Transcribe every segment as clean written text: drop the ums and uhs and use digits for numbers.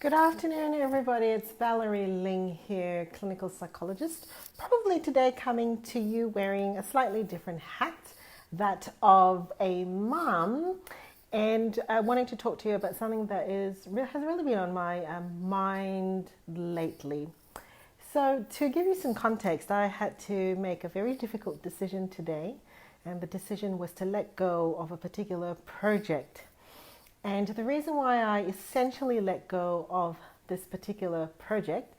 Good afternoon, everybody. It's Valerie Ling here, clinical psychologist. Probably today coming to you wearing a slightly different hat, that of a mum, and wanting to talk to you about something that has really been on my mind lately. So, to give you some context, I had to make a very difficult decision today, and the decision was to let go of a particular project. And the reason why I essentially let go of this particular project,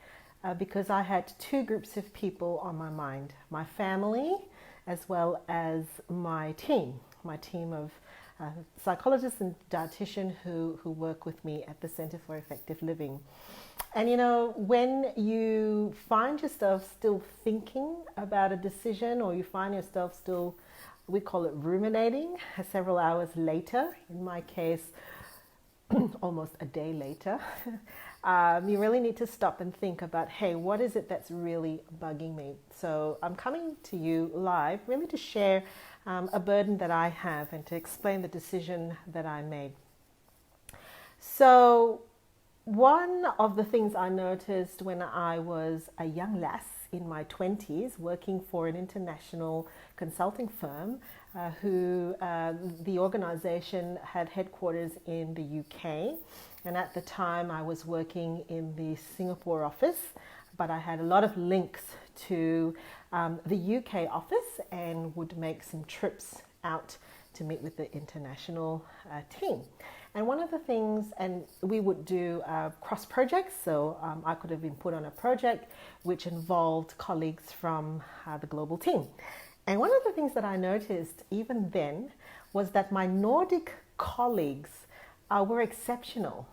because I had two groups of people on my mind: my family as well as my team of psychologists and dietitian who work with me at the Center for Effective Living. And you know, when you find yourself still thinking about a decision, or you find yourself still, we call it ruminating, several hours later, in my case, almost a day later, you really need to stop and think about, hey, what is it that's really bugging me? So I'm coming to you live really to share a burden that I have and to explain the decision that I made. So one of the things I noticed when I was a young lass in my 20s, working for an international consulting firm, the organization had headquarters in the UK, and at the time I was working in the Singapore office, but I had a lot of links to the UK office and would make some trips out to meet with the international team. And one of the things, and we would do cross projects, so I could have been put on a project which involved colleagues from the global team. And one of the things that I noticed even then was that my Nordic colleagues were exceptional.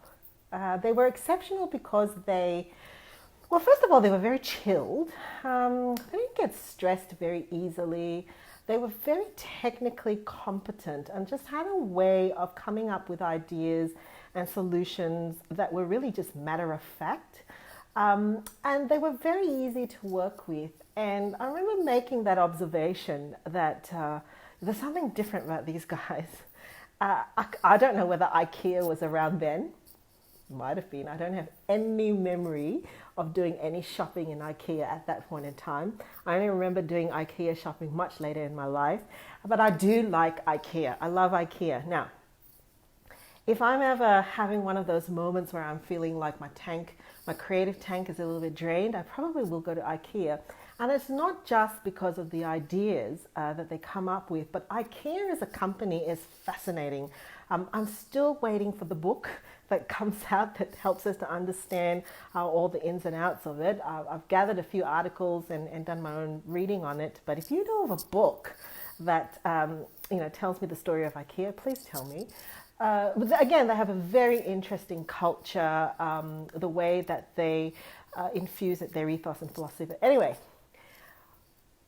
They were exceptional because well, first of all, they were very chilled. They didn't get stressed very easily. They were very technically competent and just had a way of coming up with ideas and solutions that were really just matter of fact. And they were very easy to work with. And I remember making that observation that there's something different about these guys. I don't know whether IKEA was around then. Might have been. I don't have any memory of doing any shopping in IKEA at that point in time. I only remember doing IKEA shopping much later in my life. But I do like IKEA. I love IKEA. Now, if I'm ever having one of those moments where I'm feeling like my creative tank is a little bit drained, I probably will go to IKEA. And it's not just because of the ideas that they come up with, but IKEA as a company is fascinating. I'm still waiting for the book that comes out that helps us to understand all the ins and outs of it. I've gathered a few articles and done my own reading on it. But if you know of a book that tells me the story of IKEA, please tell me. Again, they have a very interesting culture, the way that they infuse their ethos and philosophy. But anyway,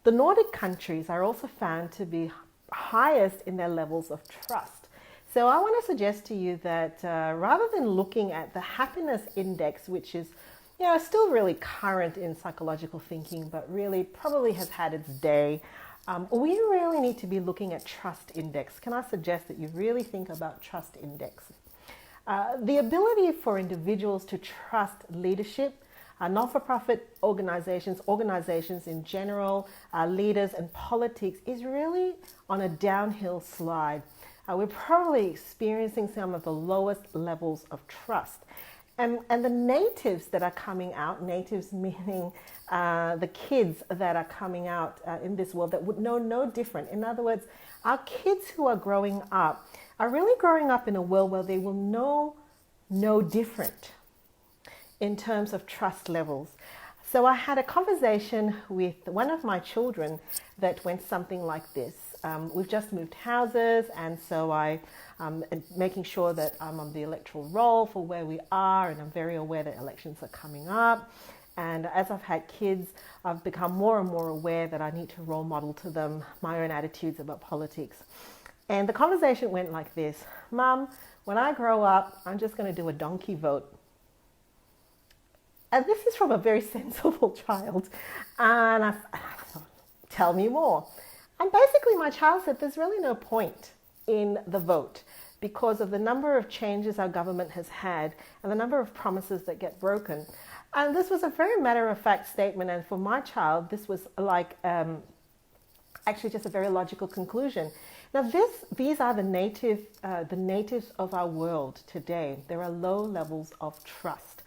the Nordic countries are also found to be highest in their levels of trust. So I want to suggest to you that rather than looking at the happiness index, which is still really current in psychological thinking, but really probably has had its day, we really need to be looking at trust index. Can I suggest that you really think about trust index? The ability for individuals to trust leadership, non-for-profit organizations in general, leaders and politics is really on a downhill slide. We're probably experiencing some of the lowest levels of trust. And the natives that are coming out, natives meaning the kids that are coming out in this world that would know no different. In other words, our kids who are growing up are really growing up in a world where they will know no different in terms of trust levels. So I had a conversation with one of my children that went something like this. We've just moved houses, and so I'm making sure that I'm on the electoral roll for where we are, and I'm very aware that elections are coming up. And as I've had kids, I've become more and more aware that I need to role model to them my own attitudes about politics. And the conversation went like this: Mum, when I grow up, I'm just going to do a donkey vote. And this is from a very sensible child. And I thought, tell me more. And basically my child said there's really no point in the vote because of the number of changes our government has had and the number of promises that get broken. And this was a very matter-of-fact statement, and for my child, this was like actually just a very logical conclusion. Now, these are the natives of our world today. There are low levels of trust.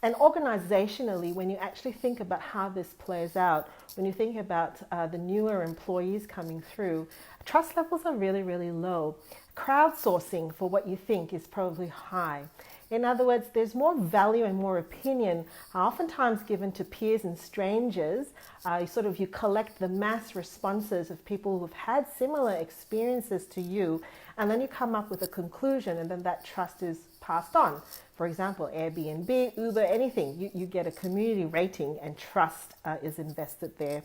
And organizationally, when you actually think about how this plays out, when you think about the newer employees coming through, trust levels are really, really low. Crowdsourcing for what you think is probably high. In other words, there's more value and more opinion oftentimes given to peers and strangers. You collect the mass responses of people who've had similar experiences to you, and then you come up with a conclusion, and then that trust is passed on. For example, Airbnb, Uber, anything. You get a community rating and trust is invested there.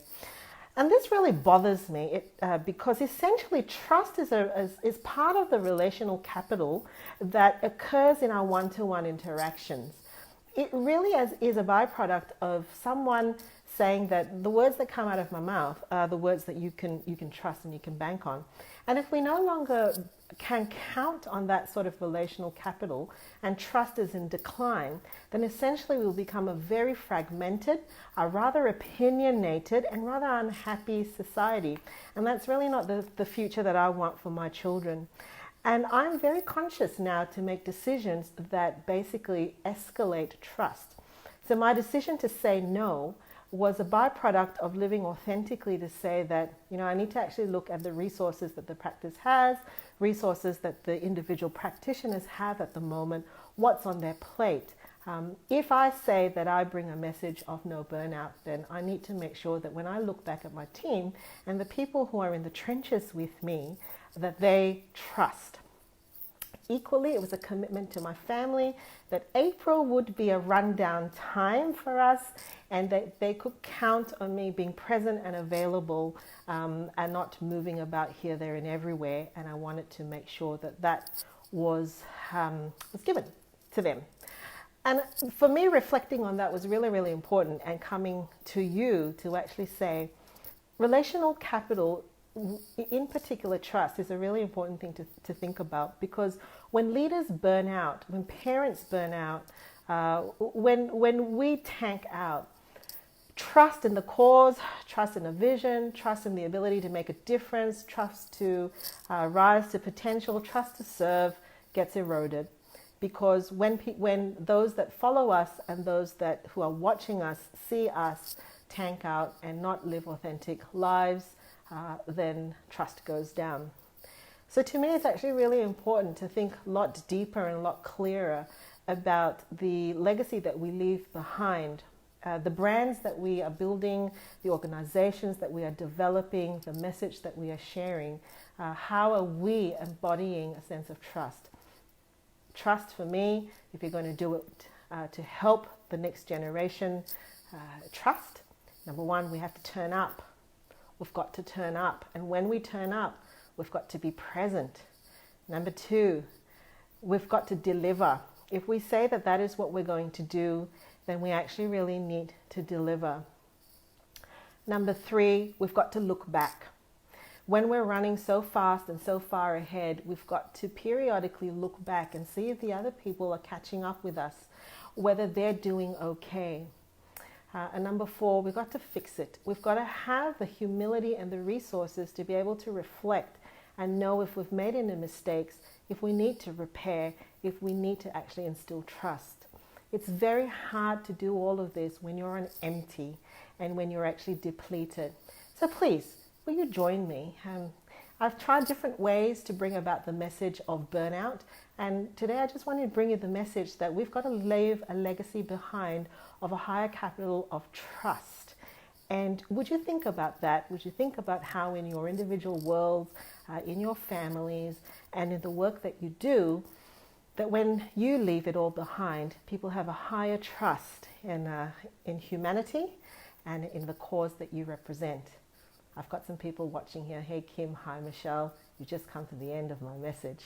And this really bothers me because essentially trust is part of the relational capital that occurs in our one-to-one interactions. It really is a byproduct of someone saying that the words that come out of my mouth are the words that you can trust and you can bank on. And if we no longer can count on that sort of relational capital and trust is in decline, then essentially we'll become a very fragmented, a rather opinionated and rather unhappy society. And that's really not the future that I want for my children. And I'm very conscious now to make decisions that basically escalate trust. So my decision to say no was a byproduct of living authentically, to say that, I need to actually look at the resources that the practice has, resources that the individual practitioners have at the moment, what's on their plate. If I say that I bring a message of no burnout, then I need to make sure that when I look back at my team and the people who are in the trenches with me, that they trust. Equally, it was a commitment to my family that April would be a rundown time for us and that they could count on me being present and available and not moving about here, there and everywhere. And I wanted to make sure that that was given to them. And for me, reflecting on that was really, really important, and coming to you to actually say relational capital, in particular trust, is a really important thing to think about, because when leaders burn out, when parents burn out, when we tank out, trust in the cause, trust in a vision, trust in the ability to make a difference, trust to rise to potential, trust to serve gets eroded. Because when those that follow us and those who are watching us see us tank out and not live authentic lives, then trust goes down. So to me, it's actually really important to think a lot deeper and a lot clearer about the legacy that we leave behind, the brands that we are building, the organizations that we are developing, the message that we are sharing. How are we embodying a sense of trust? Trust, for me, if you're going to do it to help the next generation trust, number one, we have to turn up. We've got to turn up. And when we turn up, we've got to be present. Number two, we've got to deliver. If we say that that is what we're going to do, then we actually really need to deliver. Number three, we've got to look back. When we're running so fast and so far ahead, we've got to periodically look back and see if the other people are catching up with us, whether they're doing okay. And number four, we've got to fix it. We've got to have the humility and the resources to be able to reflect and know if we've made any mistakes, if we need to repair, if we need to actually instill trust. It's very hard to do all of this when you're on empty and when you're actually depleted. So please, will you join me? I've tried different ways to bring about the message of burnout. And today I just wanted to bring you the message that we've got to leave a legacy behind of a higher capital of trust. And would you think about that? Would you think about how in your individual worlds, in your families, and in the work that you do, that when you leave it all behind, people have a higher trust in humanity and in the cause that you represent? I've got some people watching here. Hey, Kim. Hi, Michelle. You've just come to the end of my message.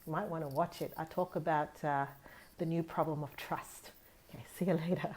You might want to watch it. I talk about the new problem of trust. Okay, see you later.